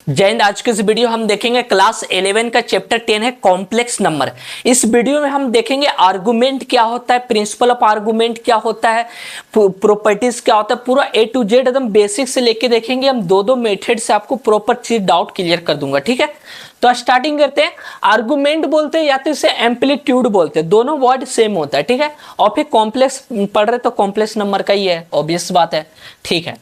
जय हिंद। आज के इस वीडियो हम देखेंगे क्लास 11 का चैप्टर 10 है कॉम्प्लेक्स नंबर। इस वीडियो में हम देखेंगे आर्गुमेंट क्या होता है, प्रिंसिपल ऑफ आर्गुमेंट क्या होता है, प्रॉपर्टीज क्या होता है, पूरा ए टू जेड एकदम बेसिक से लेके देखेंगे। हम दो मेथड से आपको प्रॉपर चीज डाउट क्लियर कर दूंगा, ठीक है। तो स्टार्टिंग करते हैं। आर्गुमेंट बोलते हैं या तो इसे एम्पलीट्यूड बोलते हैं, दोनों वर्ड सेम होता है, ठीक है। और फिर कॉम्प्लेक्स पढ़ रहे तो कॉम्प्लेक्स नंबर का ही है, ऑब्वियस बात है, ठीक है।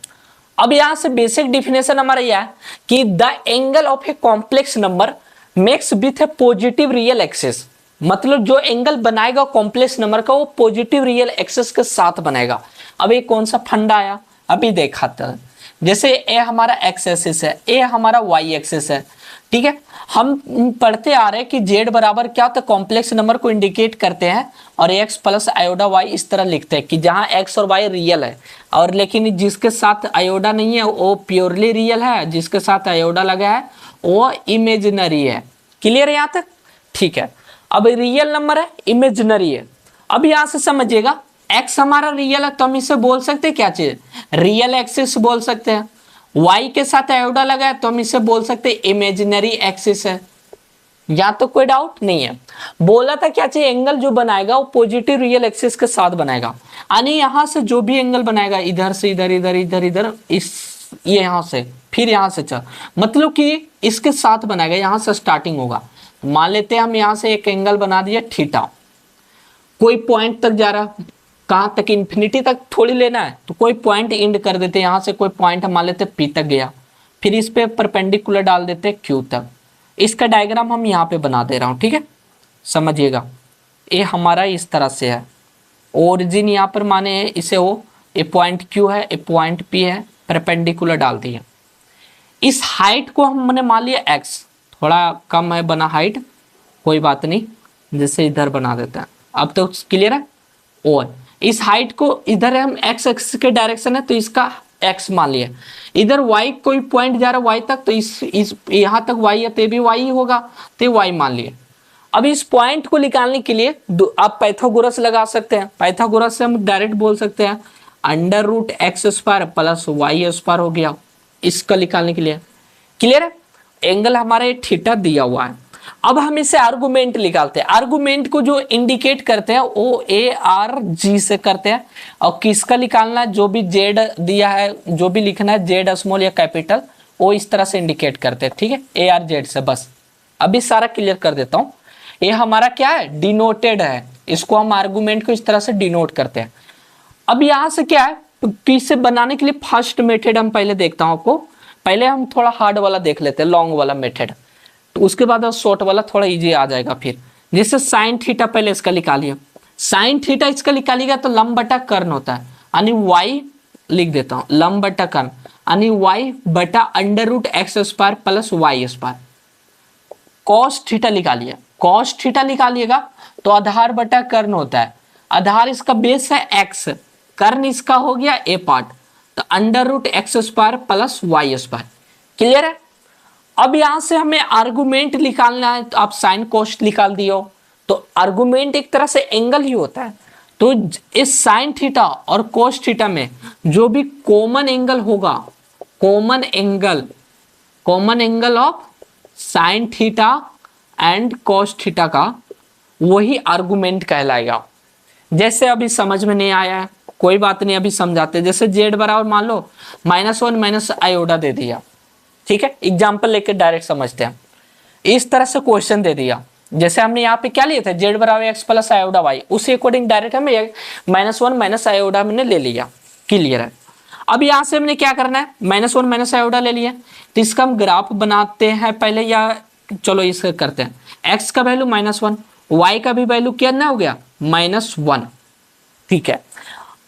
अब यहां से बेसिक डिफिनेशन हमारा यह है कि the angle of a complex number makes with A positive real axis. मतलब जो एंगल बनाएगा कॉम्प्लेक्स नंबर का वो पॉजिटिव रियल एक्सिस के साथ बनाएगा। अब ये कौन सा फंडा आया अभी देखाते हैं। जैसे ए हमारा एक्स एक्सिस है, ए हमारा वाई एक्सिस है, ठीक है। हम पढ़ते आ रहे हैं कि जेड बराबर क्या होता है, कॉम्प्लेक्स नंबर को इंडिकेट करते हैं और एक्स प्लस आयोडा वाई इस तरह लिखते हैं कि जहां एक्स और वाई रियल है, और लेकिन जिसके साथ आयोडा नहीं है वो प्योरली रियल है, जिसके साथ आयोडा लगा है वो इमेजिनरी है। क्लियर है यहाँ तक, ठीक है। अब रियल नंबर है, इमेजिनरी है। अब यहां से समझिएगा एक्स हमारा रियल है तो हम इसे बोल सकते हैं क्या चीज, रियल एक्सिस बोल सकते हैं। y के साथ आयोडा लगा है तो हम इसे बोल सकते हैं इमेजिनरी एक्सिस है। या तो कोई डाउट नहीं है। बोला था क्या चाहिए, एंगल जो बनाएगा वो पॉजिटिव रियल एक्सिस के साथ बनाएगा। यानी यहां से जो भी एंगल बनाएगा, इधर से इधर इधर इधर इधर इस ये यहां से फिर यहां से चल, मतलब कि इसके साथ बनाएगा, यहां से स्टार्टिंग होगा। मान लेते हैं हम यहां से एक एंगल बना दिया थीटा, कोई पॉइंट तक जा रहा, कहां तक, इन्फिनिटी तक थोड़ी लेना है, तो कोई पॉइंट इंड कर देते हैं, यहां से कोई पॉइंट मान लेते पी तक गया, फिर इस पे परपेंडिकुलर डाल देते क्यू तक। इसका डायग्राम हम यहाँ पे बना दे रहा हूं, ठीक है। समझिएगा ये हमारा इस तरह से है, ओरिजिन यहाँ पर माने है इसे ओ, ये पॉइंट क्यू है, ये पॉइंट पी है, परपेंडिकुलर डाल दिया। इस हाइट को हमने मान लिया एक्स, थोड़ा कम है बना हाइट, कोई बात नहीं, जैसे इधर बना देते हैं। अब तो क्लियर है। और इस हाइट को इधर हम एक्स एक्स के डायरेक्शन है तो इसका एक्स मान लिया, इधर वाई कोई पॉइंट जा रहा है वाई तक तो इस यहां तक वाई है तो भी वाई होगा, तो वाई मान लिया। अब इस पॉइंट को निकालने के लिए आप पाइथागोरस लगा सकते हैं। पाइथागोरस से हम डायरेक्ट बोल सकते हैं under root x square plus y square हो गया, इसका निकालने के लिए। क्लियर है। एंगल हमारा थीटा दिया हुआ है। अब हम इसे आर्गुमेंट निकालते हैं। आर्गुमेंट को जो इंडिकेट करते हैं वो ए आर जी से करते हैं, और किसका निकालना है, जो भी जेड दिया है, जो भी लिखना है जेड स्मॉल या कैपिटल, वो इस तरह से इंडिकेट करते हैं, ठीक है, ए आर जेड से। बस अभी सारा क्लियर कर देता हूं। ये हमारा क्या है, डिनोटेड है, इसको हम आर्गुमेंट को इस तरह से डिनोट करते हैं। अब यहां से क्या है, इसे बनाने के लिए फर्स्ट मेथड हम पहले देखता हूं आपको। पहले हम थोड़ा हार्ड वाला देख लेते हैं, लॉन्ग वाला मेथड, तो उसके बाद शॉर्ट वाला थोड़ा इजी आ जाएगा। फिर जैसे साइन थीटा पहले इसका निकालिए, साइन थीटा इसका निकालिएगा तो लंब बटा कर्ण होता है, यानी वाई लिख देता हूं, लंब बटा कर्ण यानी वाई बटा under root x square plus y square. Cos theta निकालिए, कॉस थीटा निकालिएगा तो आधार बटा कर्ण होता है, आधार इसका बेस है एक्स, कर्ण इसका हो गया ए पार्ट, तो under root x square plus y square. Clear है। अब यहां से हमें आर्गुमेंट निकालना है, तो आप साइन कोस निकाल दियो, तो आर्गुमेंट एक तरह से एंगल ही होता है। तो इस साइन थीटा और कोस थीटा में जो भी कॉमन एंगल होगा, common angle of sine theta and cos theta का, वही आर्गुमेंट कहलाएगा। जैसे अभी समझ में नहीं आया है कोई बात नहीं, अभी समझाते। जैसे जेड बराबर मान लो -1 माइनस आयोडा दे दिया, ठीक है, एग्जाम्पल लेके डायरेक्ट समझते हैं। इस तरह से क्वेश्चन दे दिया, जैसे हमने यहाँ पे क्या लिए थे, जेड बराबर एक्स प्लस आयोडा वाई, उसी अकॉर्डिंग डायरेक्ट हमें -1 माइनस आयोडा हमने ले लिया। क्लियर है। अब यहाँ से हमने क्या करना है, -1 माइनस आयोडा ले लिया, तो इसका हम ग्राफ बनाते हैं पहले, या चलो इसका करते हैं। एक्स का वैल्यू -1, वाई का भी वैल्यू कितना हो गया -1, ठीक है।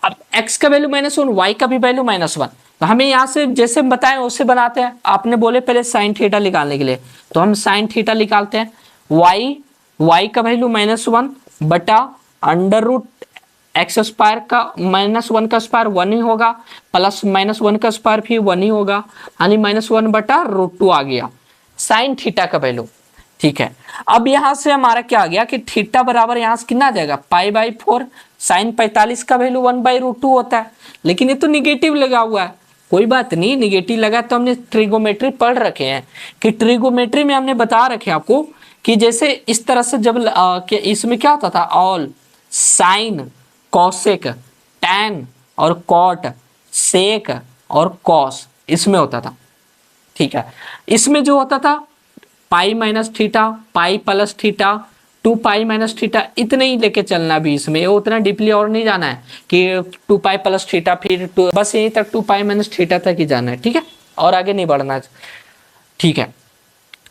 अब x का वैल्यू -1, y का भी वैल्यू -1, तो हमें यहाँ से जैसे बताएं उससे बनाते हैं। आपने बोले पहले साइन थीटा निकालने के लिए, तो हम साइन थीटा निकालते हैं। y का वैल्यू -1 बटा अंडर रूट एक्स स्क्वायर का -1 का स्क्वायर 1 ही होगा, प्लस -1 का स्क्वायर भी 1 ही होगा, यानी -1 बटा √2 आ गया साइन थीटा का वैल्यू, ठीक है। अब यहां से हमारा क्या आ गया कि थीटा बराबर यहां से कितना आ जाएगा, π/4, साइन 45 का वैल्यू 1/√2 होता है, लेकिन ये तो निगेटिव लगा हुआ है, कोई बात नहीं, निगेटिव लगा तो हमने ट्रिगोमेट्री पढ़ रखे हैं कि ट्रिगोमेट्री में हमने बता रखे आपको कि जैसे इस तरह से जब इसमें क्या होता था, ऑल, साइन, कॉसेक, टैन और कॉट, सेक और कॉस इसमें होता था। ठीक है, इसमें जो होता था pi minus theta, pi plus theta, 2 pi minus theta, इतने ही लेके चलना भी इसमें, उतना डीपली और नहीं जाना है कि 2 पाई प्लस थीटा फिर बस यहीं तक 2 पाई माइनस थीटा तक ही जाना है। ठीक है, और आगे नहीं बढ़ना है। ठीक है,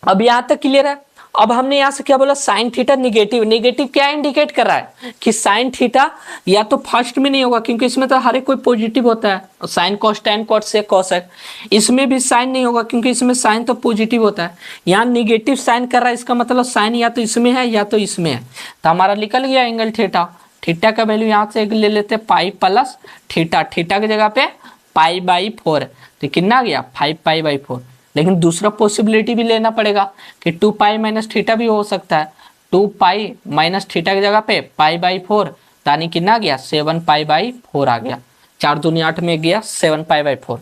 अब यहाँ तक क्लियर है। अब हमने यहाँ से क्या बोला, साइन थीटा निगेटिव। निगेटिव क्या इंडिकेट कर रहा है कि साइन थीटा या तो फर्स्ट में नहीं होगा क्योंकि इसमें तो हर एक कोई पॉजिटिव होता है, साइन कॉस टैन कॉट से कॉसेक। इसमें भी साइन नहीं होगा क्योंकि इसमें साइन तो पॉजिटिव होता है। यहाँ निगेटिव साइन कर रहा है, इसका मतलब साइन या तो इसमें है या तो इसमें है। तो हमारा निकल गया एंगल थीटा। थीटा का वैल्यू यहाँ से ले लेते हैं पाई प्लस थीटा, थीटा की जगह पे पाई बाई 4, तो कितना आ गया 5 पाई बाई 4। लेकिन दूसरा पॉसिबिलिटी भी लेना पड़ेगा कि 2 पाई माइनस थीटा भी हो सकता है। 2 पाई माइनस थीटा की जगह पे पाई बाई 4, यानी कितना आ गया 7 पाई बाई 4 आ गया। 4 दूनी 8 में गया 7 पाई बाई 4।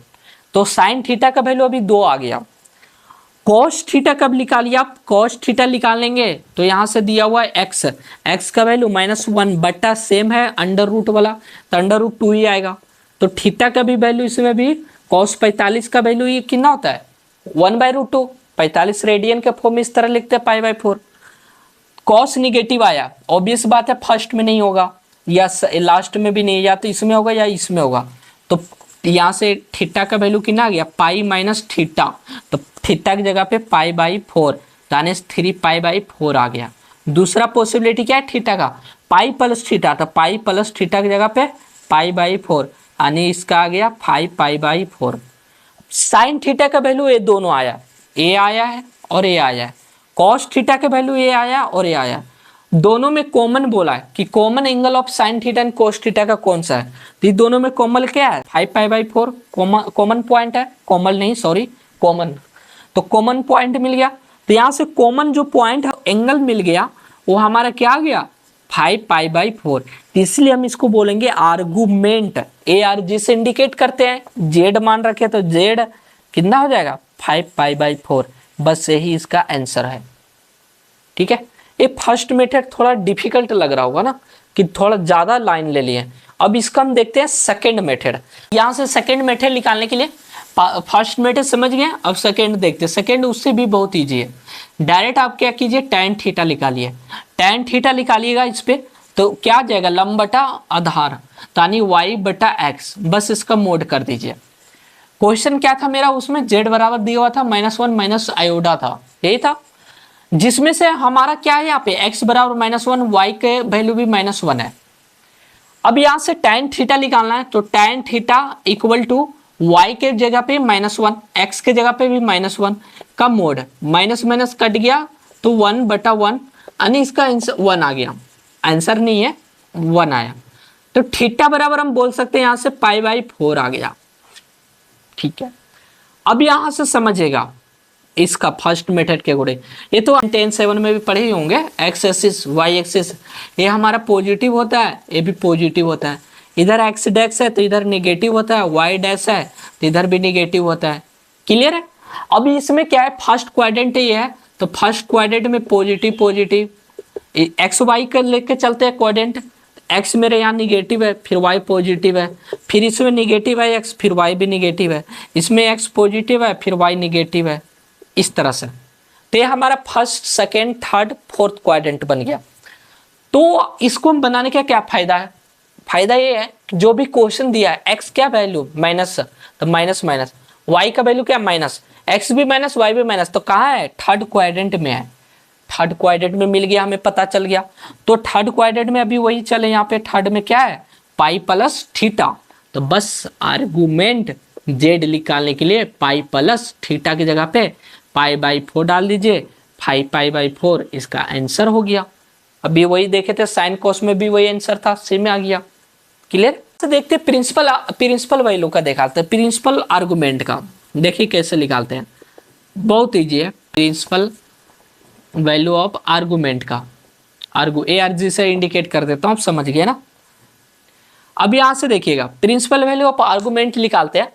तो साइन थीटा का वैल्यू अभी 2 आ गया। कॉस थीटा कब निकालिए आप, कॉस थीटा निकालेंगे तो यहाँ से दिया हुआ है एक्स, एक्स का वैल्यू -1 बट्टा सेम है अंडर रूट वाला, तो अंडर रूट 2 ही आएगा। तो थीटा का भी वैल्यू इसमें भी कॉस 45 का वैल्यू ये कितना होता है 1/√2, 45 रेडियन के फॉर्म में इस तरह लिखते हैं पाई बाई 4। कॉस निगेटिव आया, ऑब्वियस बात है फर्स्ट में नहीं होगा या लास्ट में भी नहीं, या तो इसमें होगा या इसमें होगा। तो यहाँ से थीटा का वैल्यू कितना आ गया पाई माइनस थीटा, तो थीटा की जगह पे पाई बाई 4, यानी 3 पाई बाई 4 आ गया। दूसरा पॉसिबिलिटी क्या है थीटा का, पाई प्लस थीटा, तो पाई प्लस थीटा की जगह पे पाई बाई 4, यानी इसका आ गया 5 पाई बाई 4। साइन थीटा का वैल्यू ये दोनों आया, ए आया है और ए आया है। कॉस थीटा का वैल्यू ए आया और ए आया। दोनों में कॉमन बोला है कि common angle of sine theta and cos theta का कौन सा है, तो दोनों में कॉमन क्या है 5 पाई बाई 4, कॉमन पॉइंट है, कॉमन नहीं सॉरी कॉमन, तो कॉमन पॉइंट मिल गया। तो यहाँ से कॉमन जो पॉइंट है एंगल मिल गया, वो हमारा क्या आ गया 5 पाई बाई 4। इसलिए हम इसको बोलेंगे आर्गुमेंट। ए आर जी से इंडिकेट करते हैं, जेड मान रखे तो जेड कितना हो जाएगा 5 पाई बाई 4। बस यही इसका आंसर है। ठीक है, ये फर्स्ट मेथड थोड़ा डिफिकल्ट लग रहा होगा ना कि थोड़ा ज्यादा लाइन ले लिए। अब इसका हम देखते हैं सेकेंड मेथड। यहाँ से सेकेंड मेथड निकालने के लिए फर्स्ट मेथड समझ गए, अब सेकेंड देखते हैं। सेकेंड उससे भी बहुत ईजी है। डायरेक्ट आप क्या कीजिए टैन थीटा निकालिए, टैन थीटा निकालिएगा इस पे, तो क्या आ जाएगा लंब बटा आधार, यानी y बटा x, बस इसका मोड कर दीजिए। क्वेश्चन क्या था मेरा, उसमें z बराबर दिया हुआ था -1 माइनस आयोडा था, यही था, जिसमें से हमारा क्या है यहाँ पे x बराबर -1, y के वैल्यू भी -1 है। अब यहाँ से टैन थीटा निकालना है, तो tan theta equal to y के जगह पे -1, x के जगह पे भी -1 का मोड, माइनस माइनस कट गया तो 1 बटा 1, यानी इसका आंसर 1 आ गया। आंसर नहीं है 1 आया, तो थीटा बराबर हम बोल सकते हैं यहाँ से पाई बाई 4 आ गया। ठीक है, अब यहाँ से समझेगा इसका फर्स्ट मेथड के अकॉर्डिंग, ये तो 10-7 में भी पढ़े ही होंगे, एक्स एक्सिस वाई एक्सिस ये हमारा पॉजिटिव होता है, ये भी पॉजिटिव होता है, इधर एक्स डैश है तो इधर नेगेटिव होता है, वाई डैश है तो इधर भी नेगेटिव होता है। क्लियर है। अब इसमें क्या है फर्स्ट क्वाड्रेंट ये है, तो फर्स्ट क्वाड्रेंट में पॉजिटिव पॉजिटिव, एक्स वाई का लेके चलते हैं क्वाड्रेंट, एक्स मेरे यहाँ निगेटिव है फिर वाई पॉजिटिव है, फिर इसमें निगेटिव है एक्स फिर वाई भी निगेटिव है, इसमें एक्स पॉजिटिव है फिर वाई निगेटिव है, इस तरह से। तो ये हमारा first second third fourth quadrant बन गया। तो इसको बनाने का क्या फायदा है, फायदा ये है जो भी क्वेश्चन दिया है एक्स क्या वैल्यू माइनस, तो माइनस माइनस, वाई का वैल्यू क्या माइनस, एक्स भी माइनस वाई भी माइनस, तो कहाँ है थर्ड क्वाड्रेंट में है, थर्ड क्वाड्रेंट में मिल गया, हमें पता चल गया। तो थर्ड क्वाड्रेंट में अभी वही चले, यहाँ पे थर्ड में क्या है पाई प्लस थीटा, तो बस आर्गुमेंट जेड निकालने के लिए पाई प्लस थीटा की जगह पे पाई बाई 4 डाल दीजिए, 5 पाई बाई 4 इसका आंसर हो गया। अभी वही देखे थे साइन कॉस में भी वही आंसर था, सेम में आ गया। क्लियर। तो देखते प्रिंसिपल वैल्यू का दिखाते हैं, प्रिंसिपल आर्गुमेंट का देखिए कैसे निकालते हैं, बहुत ईजी है। प्रिंसिपल वैल्यू ऑफ आर्गुमेंट का ARG से इंडिकेट कर देता हूँ, आप समझ गए ना। अब यहाँ से देखिएगा प्रिंसिपल वैल्यू ऑफ आर्गुमेंट निकालते हैं,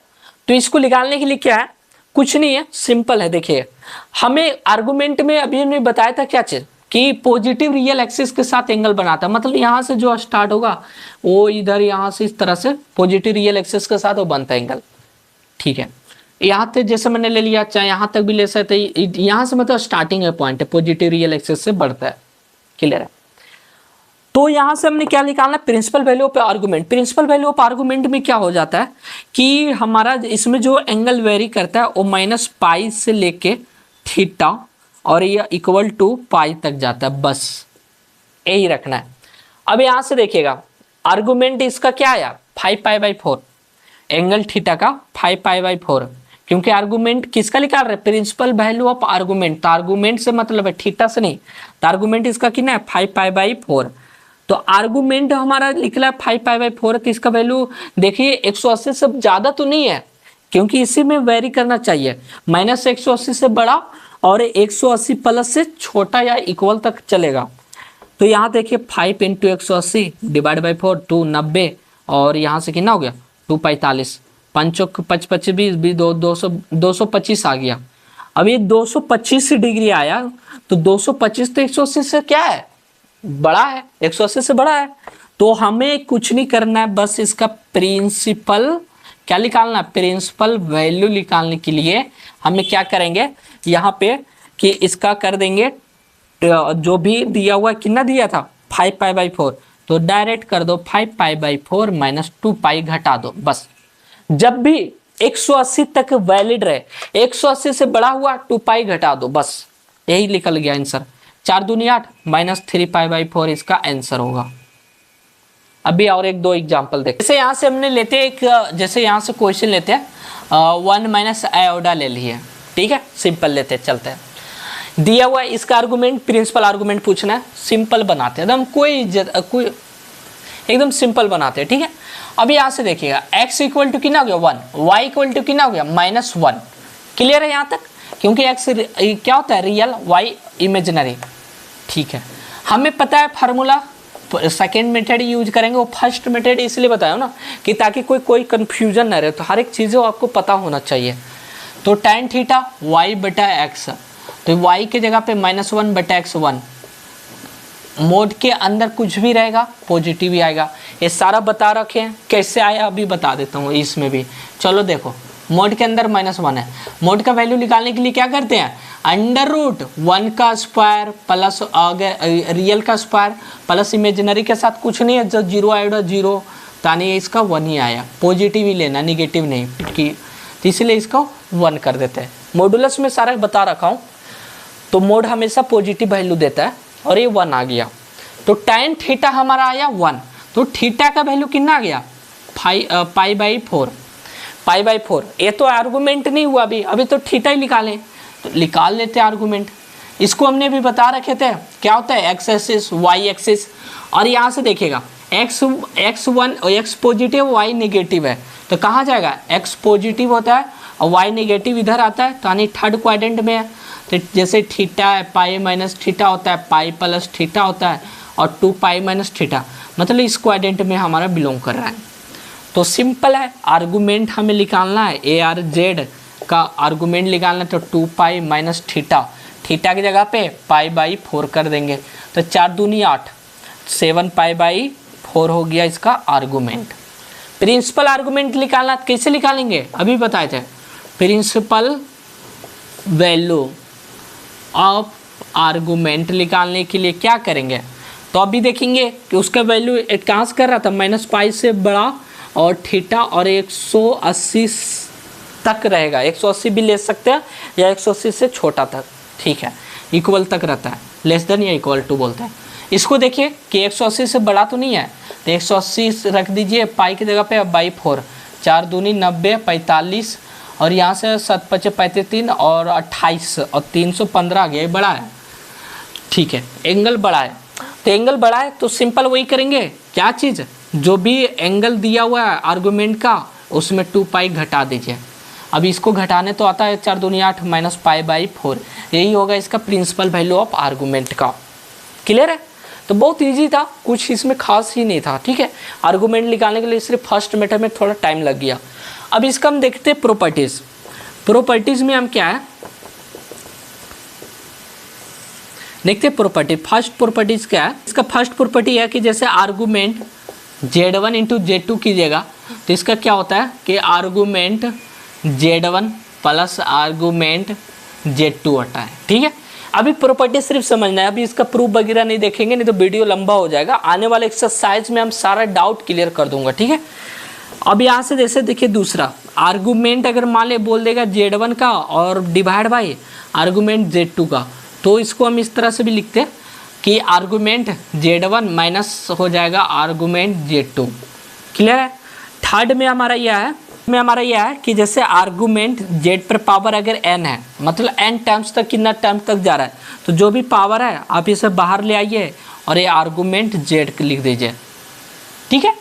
तो इसको निकालने के लिए क्या है, कुछ नहीं है, सिंपल है। देखिए हमें आर्गुमेंट में अभी हमने बताया था क्या चीज कि पॉजिटिव रियल एक्सिस के साथ एंगल बनाता है, मतलब यहाँ से जो स्टार्ट होगा वो इधर यहाँ से इस तरह से पॉजिटिव रियल एक्सिस के साथ वो बनता है एंगल। ठीक है, यहाँ तक जैसे मैंने ले लिया, चाहे यहाँ तक भी ले सकते, यहाँ से मतलब स्टार्टिंग है पॉइंट है, पॉजिटिव रियल एक्सिस से बढ़ता है। क्लियर है? तो यहाँ से हमने क्या निकालना, principal value of argument. Principal value of argument में क्या हो जाता है कि हमारा इसमें जो एंगल वेरी करता है वो -पाई से लेके थीटा और ये इक्वल टू पाई तक जाता है, बस यही रखना है। अब यहाँ से देखिएगा आर्गुमेंट इसका क्या आया, 5π/4, एंगल थीटा का 5π/4, क्योंकि आर्गुमेंट किसका निकाल रहे, प्रिंसिपल वैल्यू ऑफ आर्गुमेंट। तो आर्गुमेंट से मतलब है थीटा से नहीं, तो आर्गुमेंट इसका कितना है 5π/4। तो आर्गुमेंट हमारा निकला 5π/4, तो इसका वैल्यू देखिए 180 से ज़्यादा तो नहीं है, क्योंकि इसी में वेरी करना चाहिए, -180 से बड़ा और 180 प्लस से छोटा या इक्वल तक चलेगा। तो यहाँ देखिए 5 × 180 / 4 290, और यहाँ से कितना हो गया 245, 5 5 25 20 225 आ गया। अब ये 225 डिग्री आया, तो 225 तो 180 से क्या है, बड़ा है, 180 से बड़ा है। तो हमें कुछ नहीं करना है, बस इसका प्रिंसिपल क्या निकालना, प्रिंसिपल वैल्यू निकालने के लिए हमें क्या करेंगे यहाँ पे कि इसका कर देंगे, जो भी दिया हुआ कितना दिया था 5π/4, तो डायरेक्ट कर दो 5π/4 -2π घटा दो बस। जब भी 180 तक वैलिड रहे, 180 से बड़ा हुआ 2π घटा दो, बस यही निकल गया आंसर। 4 दूनी 8 -3π/4 इसका आंसर होगा। अभी और एक दो एग्जांपल देखें। जैसे यहाँ से हमने लेते हैं एक, जैसे यहाँ से क्वेश्चन लेते हैं 1 - आयोडा ले लिए, ठीक है, सिंपल लेते हैं, चलते हैं। दिया हुआ इसका आर्गुमेंट, प्रिंसिपल आर्गुमेंट पूछना है, सिंपल बनाते हैं एकदम, कोई एकदम सिंपल बनाते हैं, ठीक है। अभी यहाँ से देखिएगा x = कितना हो गया 1, y = कितना हो गया -1। क्लियर है यहाँ तक, क्योंकि x क्या होता है रियल, y इमेजिनरी, ठीक है। हमें पता है फार्मूला, सेकेंड मेथड यूज करेंगे, वो फर्स्ट मेथड इसलिए बताया ना कि ताकि कोई कंफ्यूजन ना रहे, तो हर एक चीज़ आपको पता होना चाहिए। तो tan थीटा y/x, तो y के जगह पे -1/x1, मोड के अंदर कुछ भी रहेगा पॉजिटिव ही आएगा। ये सारा बता रखे हैं, कैसे आया अभी बता देता हूँ इसमें भी। चलो देखो, मोड के अंदर -1 है, मोड का वैल्यू निकालने के लिए क्या करते हैं, √1 का स्क्वायर प्लस रियल का स्क्वायर प्लस इमेजिनरी के साथ कुछ नहीं है, जब 0 आएगा 0, तानी इसका 1 ही आया, पॉजिटिव ही लेना, निगेटिव नहीं, तो इसलिए इसका 1 कर देते हैं। मॉडुलस में सारा बता रखा हूँ, तो मोड हमेशा पॉजिटिव वैल्यू देता है, और ये 1 आ गया। तो tan थीटा हमारा आया 1, तो थीटा का वैल्यू कितना आ गया π/4। ये तो आर्गुमेंट नहीं हुआ अभी तो थीटा ही निकालें, तो निकाल लेते हैं आर्गुमेंट। इसको हमने भी बता रखे थे क्या होता है, x एक्सिस y एक्सिस, और यहाँ से देखिएगा x पॉजिटिव y नेगेटिव है, तो कहाँ जाएगा, x पॉजिटिव होता है और y नेगेटिव इधर आता है, तो यानी थर्ड क्वाड्रेंट में है। तो जैसे थीटा है π - थीटा होता है, π + थीटा होता है, और 2π - थीटा, मतलब इस क्वाड्रेंट में हमारा बिलोंग कर रहा है। तो सिंपल है, आर्गुमेंट हमें निकालना है, ARZ का आर्गुमेंट निकालना है, तो 2π - थीटा, थीटा की जगह पे π/4 कर देंगे, तो 4 दूनी 8, 7π/4 हो गया इसका आर्गुमेंट। प्रिंसिपल आर्गुमेंट निकालना कैसे निकालेंगे, अभी बताए थे, प्रिंसिपल वैल्यू ऑफ आर्गुमेंट निकालने के लिए क्या करेंगे, तो अभी देखेंगे कि उसका वैल्यू कहाँ से कर रहा था, -π से बड़ा और थीटा और 180 तक रहेगा, 180 भी ले सकते हैं या 180 से छोटा तक, ठीक है, इक्वल तक रहता है, लेस देन या इक्वल टू बोलते हैं। इसको देखिए कि 180 से बड़ा तो नहीं है, तो 180 रख दीजिए पाई की जगह पे /4, 4 दूनी 90, 45, और यहाँ से 7 × 5 = 35 और 28 और 315 आ गया, ये बड़ा है, ठीक है, एंगल बड़ा है। तो एंगल बड़ा है तो सिंपल वही करेंगे, क्या चीज़, जो भी एंगल दिया हुआ है आर्गुमेंट का उसमें 2π घटा दीजिए। अब इसको घटाने तो आता है 4 दूनी 8 -π/4, यही होगा इसका प्रिंसिपल वैल्यू ऑफ आर्गुमेंट का। क्लियर है, तो बहुत इजी था, कुछ इसमें खास ही नहीं था, ठीक है। आर्गुमेंट निकालने के लिए सिर्फ फर्स्ट मेथड में थोड़ा टाइम लग गया। अब इसका हम देखते हैं प्रॉपर्टीज। प्रॉपर्टीज में हम क्या है देखते हैं प्रॉपर्टी। फर्स्ट प्रॉपर्टीज क्या है, इसका फर्स्ट प्रॉपर्टी है कि जैसे आर्गूमेंट Z1 इंटू Z2 कीजिएगा तो इसका क्या होता है कि argument Z1 plus argument Z2 होता है। ठीक है, अभी प्रॉपर्टी सिर्फ समझना है, अभी इसका प्रूफ वगैरह नहीं देखेंगे, नहीं तो वीडियो लंबा हो जाएगा। आने वाले एक्सरसाइज में हम सारा डाउट क्लियर कर दूंगा। ठीक है, अब यहाँ से जैसे देखिए दूसरा आर्गूमेंट अगर मान ले बोल देगा Z1 का और डिवाइड बाई आर्गूमेंट Z2 का, तो इसको हम इस तरह से भी लिखते हैं कि आर्गूमेंट Z1 माइनस हो जाएगा आर्गूमेंट Z2। क्लियर है। थर्ड में हमारा यह है कि जैसे आर्गूमेंट Z पर पावर अगर n है, मतलब n टाइम्स तक कितना टाइम तक जा रहा है, तो जो भी पावर है आप इसे बाहर ले आइए और ये आर्गूमेंट Z लिख दीजिए। ठीक है,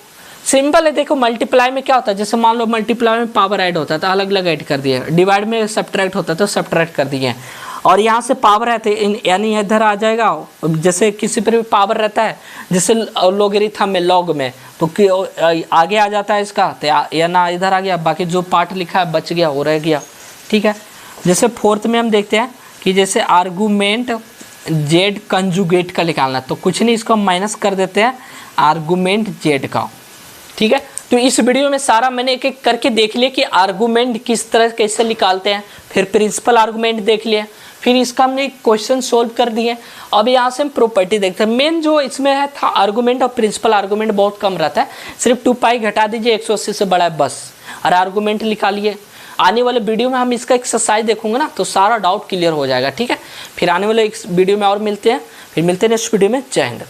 सिंपल है। देखो मल्टीप्लाई में क्या होता है, जैसे मान लो मल्टीप्लाई में पावर ऐड होता है तो अलग अलग ऐड कर दिए, डिवाइड में सब्ट्रैक्ट होता है तो सब्ट्रैक्ट कर दिए, और यहाँ से पावर रहते यानी इधर आ जाएगा। जैसे किसी पर भी पावर रहता है, जैसे लोगरिथम में लॉग में, तो आगे आ जाता है इसका, तो या ना इधर आ गया, बाकी जो पार्ट लिखा है बच गया, हो रह गया। ठीक है, जैसे फोर्थ में हम देखते हैं कि जैसे आर्गूमेंट Z कंजुगेट का निकालना, तो कुछ नहीं, इसको माइनस कर देते हैं आर्गूमेंट Z का। ठीक है, तो इस वीडियो में सारा मैंने एक एक करके देख लिया कि आर्गूमेंट किस तरह कैसे निकालते हैं, फिर प्रिंसिपल आर्गूमेंट देख लिया, फिर इसका हमने क्वेश्चन सोल्व कर दिए। अब यहाँ से हम प्रॉपर्टी देखते हैं। मेन जो इसमें है था आर्गूमेंट और प्रिंसिपल आर्गूमेंट बहुत कम रहता है, सिर्फ 2 पाई घटा दीजिए, 180 से बड़ा है बस, और आर्गूमेंट निकालिए। आने वाले वीडियो में हम इसका एक्सरसाइज देखूंगे ना, तो सारा डाउट क्लियर हो जाएगा। ठीक है, फिर आने वाले वीडियो में और मिलते हैं, फिर मिलते हैं नेक्स्ट वीडियो में। जय हिंद।